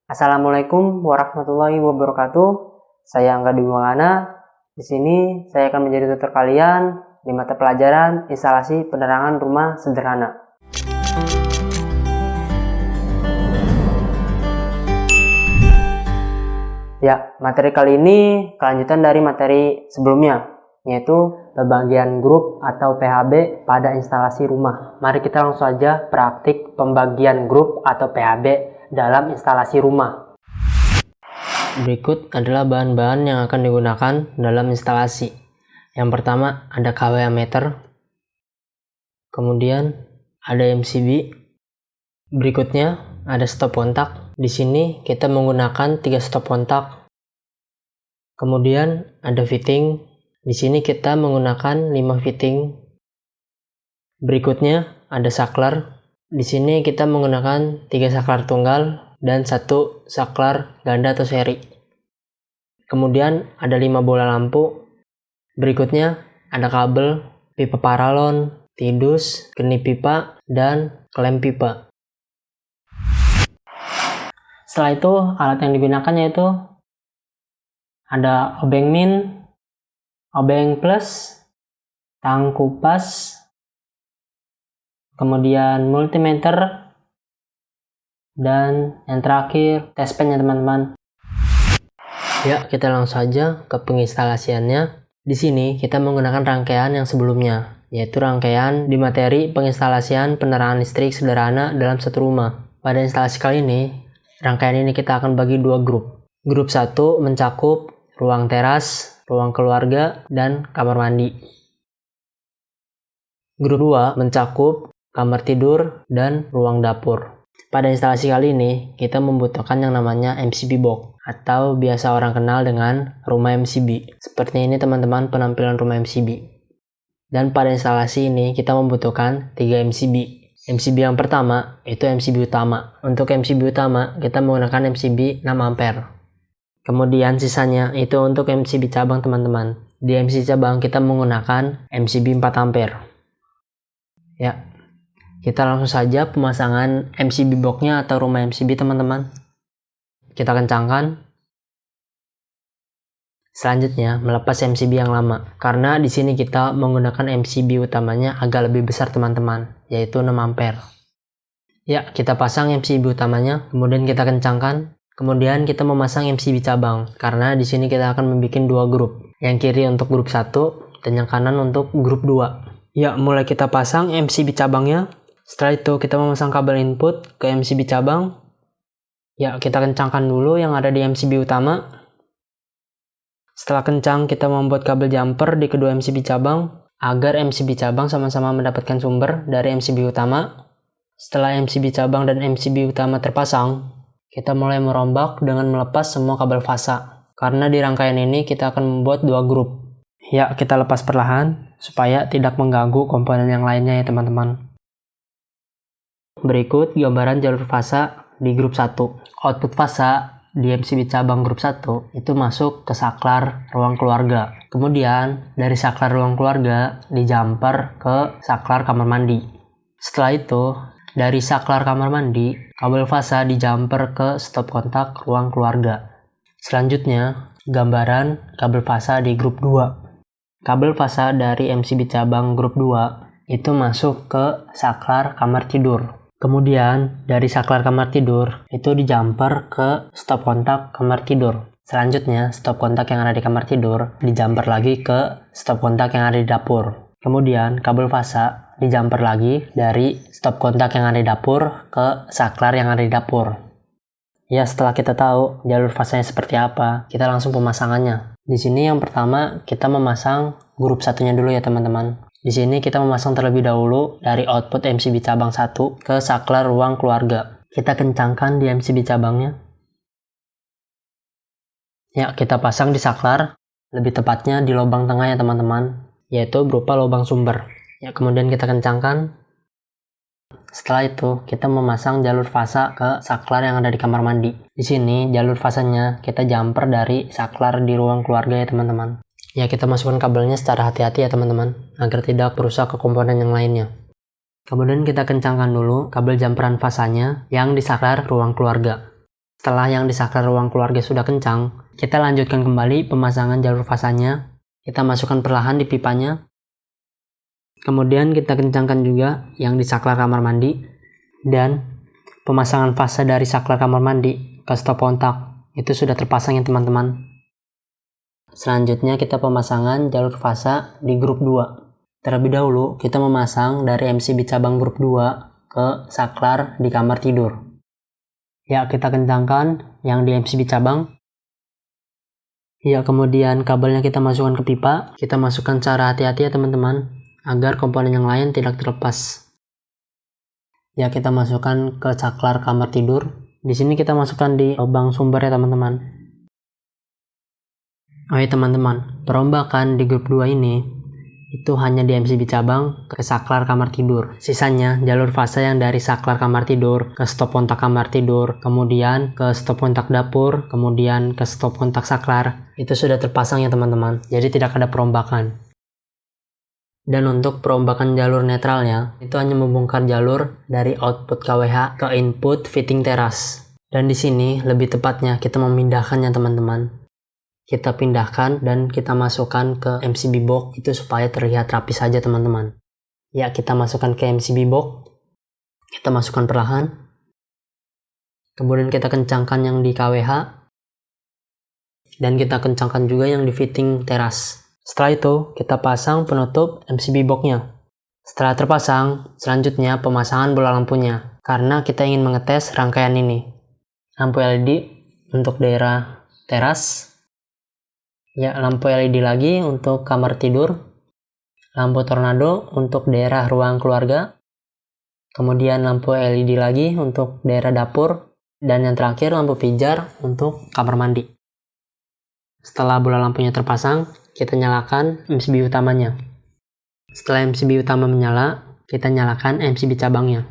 Assalamualaikum warahmatullahi wabarakatuh. Saya Angga Dwimana. Di sini saya akan menjadi tutor kalian di mata pelajaran instalasi penerangan rumah sederhana. Ya, materi kali ini kelanjutan dari materi sebelumnya, yaitu pembagian grup atau PHB pada instalasi rumah. Mari kita langsung saja praktik pembagian grup atau PHB dalam instalasi rumah. Berikut adalah bahan-bahan yang akan digunakan dalam instalasi. Yang pertama ada kWh meter, kemudian ada MCB, berikutnya ada stop kontak. Di sini kita menggunakan 3 stop kontak. Kemudian ada fitting. Di sini kita menggunakan 5 fitting. Berikutnya ada saklar. Di sini kita menggunakan 3 saklar tunggal dan 1 saklar ganda atau seri. Kemudian ada 5 bola lampu. Berikutnya ada kabel, pipa paralon, tidus, geni pipa, dan klem pipa. Setelah itu alat yang digunakan yaitu ada obeng min, obeng plus, tang kupas, kemudian multimeter, dan yang terakhir test pen ya teman-teman. Ya, kita langsung saja ke penginstalasiannya. Di sini kita menggunakan rangkaian yang sebelumnya, yaitu rangkaian di materi penginstalasian penerangan listrik sederhana dalam satu rumah. Pada instalasi kali ini, rangkaian ini kita akan bagi 2 grup. Grup 1 mencakup ruang teras, ruang keluarga, dan kamar mandi. Grup 2 mencakup kamar tidur, dan ruang dapur. Pada instalasi kali ini, kita membutuhkan yang namanya MCB box, atau biasa orang kenal dengan rumah MCB. Seperti ini teman-teman penampilan rumah MCB. Dan pada instalasi ini, kita membutuhkan 3 MCB. MCB yang pertama, itu MCB utama. Untuk MCB utama, kita menggunakan MCB 6 ampere. Kemudian sisanya, itu untuk MCB cabang teman-teman. Di MCB cabang, kita menggunakan MCB 4 ampere. Ya, kita langsung saja pemasangan MCB box-nya atau rumah MCB teman-teman. Kita kencangkan. Selanjutnya melepas MCB yang lama. Karena di sini kita menggunakan MCB utamanya agak lebih besar teman-teman, yaitu 6 ampere. Ya, kita pasang MCB utamanya, kemudian kita kencangkan. Kemudian kita memasang MCB cabang. Karena di sini kita akan membuat 2 grup. Yang kiri untuk grup 1 dan yang kanan untuk grup 2. Ya, mulai kita pasang MCB cabangnya. Setelah itu kita memasang kabel input ke MCB cabang. Ya, kita kencangkan dulu yang ada di MCB utama. Setelah kencang, kita membuat kabel jumper di kedua MCB cabang agar MCB cabang sama-sama mendapatkan sumber dari MCB utama. Setelah MCB cabang dan MCB utama terpasang, kita mulai merombak dengan melepas semua kabel fasa. Karena di rangkaian ini kita akan membuat 2 grup. Ya, kita lepas perlahan supaya tidak mengganggu komponen yang lainnya ya teman-teman. Berikut gambaran jalur fasa di grup 1. Output fasa di MCB cabang grup 1 itu masuk ke saklar ruang keluarga. Kemudian dari saklar ruang keluarga dijumper ke saklar kamar mandi. Setelah itu dari saklar kamar mandi kabel fasa dijumper ke stop kontak ruang keluarga. Selanjutnya gambaran kabel fasa di grup 2. Kabel fasa dari MCB cabang grup 2 itu masuk ke saklar kamar tidur. Kemudian dari saklar kamar tidur itu dijumper ke stop kontak kamar tidur. Selanjutnya stop kontak yang ada di kamar tidur dijumper lagi ke stop kontak yang ada di dapur. Kemudian kabel fasa dijumper lagi dari stop kontak yang ada di dapur ke saklar yang ada di dapur. Ya, setelah kita tahu jalur fasanya seperti apa, kita langsung pemasangannya. Di sini yang pertama kita memasang grup 1-nya dulu ya teman-teman. Di sini kita memasang terlebih dahulu dari output MCB cabang 1 ke saklar ruang keluarga. Kita kencangkan di MCB cabangnya. Ya, kita pasang di saklar, lebih tepatnya di lubang tengah ya teman-teman, yaitu berupa lubang sumber. Ya, kemudian kita kencangkan. Setelah itu, kita memasang jalur fasa ke saklar yang ada di kamar mandi. Di sini jalur fasanya kita jumper dari saklar di ruang keluarga ya teman-teman. Ya, kita masukkan kabelnya secara hati-hati ya teman-teman, agar tidak merusak ke komponen yang lainnya. Kemudian kita kencangkan dulu kabel jumperan fasanya yang di saklar ruang keluarga. Setelah yang di saklar ruang keluarga sudah kencang, kita lanjutkan kembali pemasangan jalur fasanya. Kita masukkan perlahan di pipanya. Kemudian kita kencangkan juga yang di saklar kamar mandi. Dan pemasangan fasa dari saklar kamar mandi ke stop kontak itu sudah terpasang ya teman-teman. Selanjutnya kita pemasangan jalur fasa di grup 2. Terlebih dahulu kita memasang dari MCB cabang grup 2 ke saklar di kamar tidur. Ya, kita kencangkan yang di MCB cabang. Ya, kemudian kabelnya kita masukkan ke pipa. Kita masukkan secara hati-hati ya teman-teman, agar komponen yang lain tidak terlepas. Ya, kita masukkan ke saklar kamar tidur. Di sini kita masukkan di lubang sumber ya teman-teman. Oh ya teman-teman, perombakan di grup 2 ini itu hanya di MCB cabang ke saklar kamar tidur. Sisanya jalur fasa yang dari saklar kamar tidur ke stop kontak kamar tidur, kemudian ke stop kontak dapur, kemudian ke stop kontak saklar, itu sudah terpasang ya teman-teman. Jadi tidak ada perombakan. Dan untuk perombakan jalur netralnya, itu hanya membongkar jalur dari output KWH ke input fitting teras. Dan di sini lebih tepatnya kita memindahkannya teman-teman. Kita pindahkan dan kita masukkan ke MCB box itu supaya terlihat rapi saja teman-teman. Ya, kita masukkan ke MCB box. Kita masukkan perlahan. Kemudian kita kencangkan yang di KWH. Dan kita kencangkan juga yang di fitting teras. Setelah itu, kita pasang penutup MCB box-nya. Setelah terpasang, selanjutnya pemasangan bola lampunya. Karena kita ingin mengetes rangkaian ini. Lampu LED untuk daerah teras. Ya, lampu LED lagi untuk kamar tidur. Lampu tornado untuk daerah ruang keluarga. Kemudian lampu LED lagi untuk daerah dapur. Dan yang terakhir lampu pijar untuk kamar mandi. Setelah bola lampunya terpasang, kita nyalakan MCB utamanya. Setelah MCB utama menyala, kita nyalakan MCB cabangnya.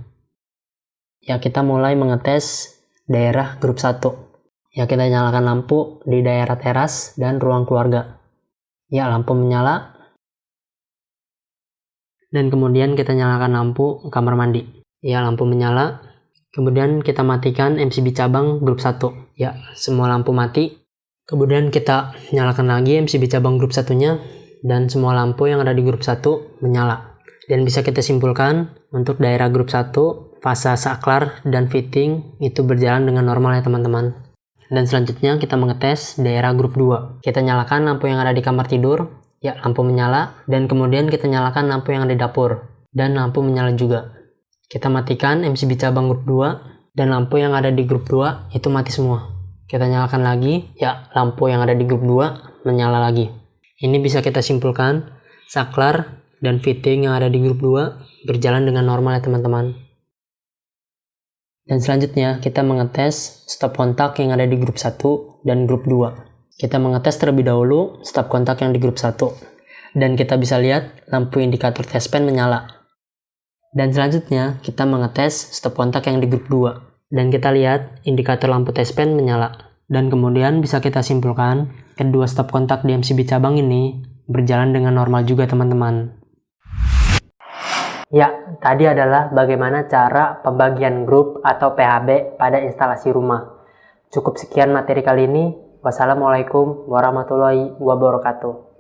Ya, kita mulai mengetes daerah grup 1. Ya, kita nyalakan lampu di daerah teras dan ruang keluarga. Ya, lampu menyala. Dan kemudian kita nyalakan lampu kamar mandi. Ya, lampu menyala. Kemudian kita matikan MCB cabang grup 1. Ya, semua lampu mati. Kemudian kita nyalakan lagi MCB cabang grup 1-nya. Dan semua lampu yang ada di grup 1 menyala. Dan bisa kita simpulkan untuk daerah grup 1, fasa saklar dan fitting itu berjalan dengan normal ya teman-teman. Dan selanjutnya kita mengetes daerah grup 2. Kita nyalakan lampu yang ada di kamar tidur. Ya, lampu menyala. Dan kemudian kita nyalakan lampu yang ada di dapur. Dan lampu menyala juga. Kita matikan MCB cabang grup 2. Dan lampu yang ada di grup 2 itu mati semua. Kita nyalakan lagi. Ya, lampu yang ada di grup 2 menyala lagi. Ini bisa kita simpulkan saklar dan fitting yang ada di grup 2 berjalan dengan normal ya teman-teman. Dan selanjutnya kita mengetes stop kontak yang ada di grup 1 dan grup 2. Kita mengetes terlebih dahulu stop kontak yang di grup 1. Dan kita bisa lihat lampu indikator test pen menyala. Dan selanjutnya kita mengetes stop kontak yang di grup 2. Dan kita lihat indikator lampu test pen menyala. Dan kemudian bisa kita simpulkan kedua stop kontak di MCB cabang ini berjalan dengan normal juga teman-teman. Ya, tadi adalah bagaimana cara pembagian grup atau PHB pada instalasi rumah. Cukup sekian materi kali ini. Wassalamualaikum warahmatullahi wabarakatuh.